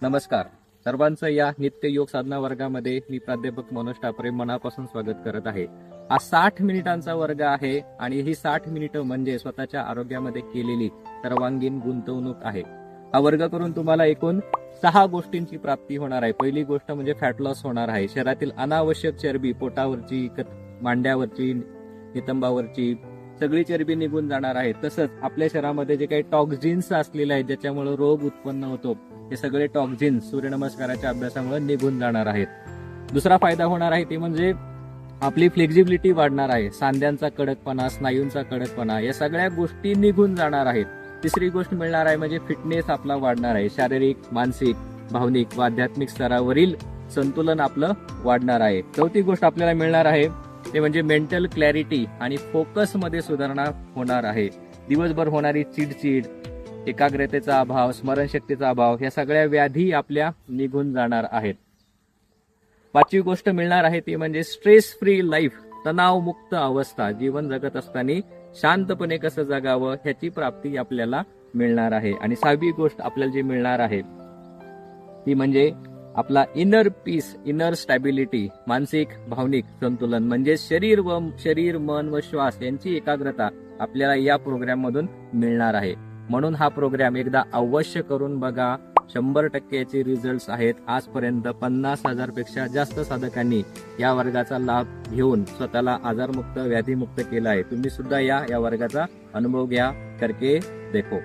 नमस्कार. सर्वांचं या नित्य योग साधना वर्गामध्ये मी प्राध्यापक मनोज टापरे मनापासून स्वागत करत आहे. हा 60 मिनिटांचा वर्ग आहे आणि ही 60 मिनिटं म्हणजे स्वतःच्या आरोग्यामध्ये केलेली सर्वांगीण गुंतवणूक आहे. हा वर्ग करून तुम्हाला एकूण 6 गोष्टींची प्राप्ती होणार आहे. पहिली गोष्ट म्हणजे फॅट लॉस होणार आहे. शरीरातील अनावश्यक चरबी, पोटावरची, मांड्यावरची, नितंबावरची सगळी चरबी निघून जाणार आहे. तसंच आपल्या शरीरामध्ये जे काही टॉक्झिन्स असलेले आहेत ज्याच्यामुळे रोग उत्पन्न होतो, हे सगळे टॉक्झिन्स सूर्यनमस्काराच्या अभ्यासामुळे निघून जाणार आहेत. दुसरा फायदा होणार आहे ते म्हणजे आपली फ्लेक्झिबिलिटी वाढणार आहे. सांध्यांचा कडकपणा, स्नायूंचा कडकपणा या सगळ्या गोष्टी निघून जाणार आहेत. तिसरी गोष्ट मिळणार आहे म्हणजे फिटनेस आपला वाढणार आहे. शारीरिक, मानसिक, भावनिक व आध्यात्मिक स्तरावरील संतुलन आपलं वाढणार आहे. चौथी गोष्ट आपल्याला मिळणार आहे ते म्हणजे मेंटल क्लॅरिटी आणि फोकस मध्ये सुधारणा होणार आहे. दिवसभर होणारी चिडचिड, एकाग्रतेचा अभाव, स्मरणशक्तीचा अभाव या सगळ्या व्याधी आपल्या निघून जाणार आहेत. पाचवी गोष्ट मिळणार आहे ती म्हणजे स्ट्रेस फ्री लाईफ, तणावमुक्त अवस्था. जीवन जगत असताना शांतपणे कसं जगावं ह्याची प्राप्ती आपल्याला मिळणार आहे. आणि सहावी गोष्ट आपल्याला जी मिळणार आहे ती म्हणजे आपला इनर पीस, इनर स्टॅबिलिटी, मानसिक भावनिक संतुलन म्हणजे शरीर मन व श्वास यांची एकाग्रता आपल्याला या प्रोग्राम मधून मिळणार आहे. म्हणून हा प्रोग्राम एकदा अवश्य करून बघा. 100% याचे रिझल्ट आहेत. आजपर्यंत 50,000 पेक्षा जास्त साधकांनी या वर्गाचा लाभ घेऊन स्वतःला आजारमुक्त, व्याधीमुक्त केला आहे. तुम्ही सुद्धा या वर्गाचा अनुभव घ्या. करके देखो.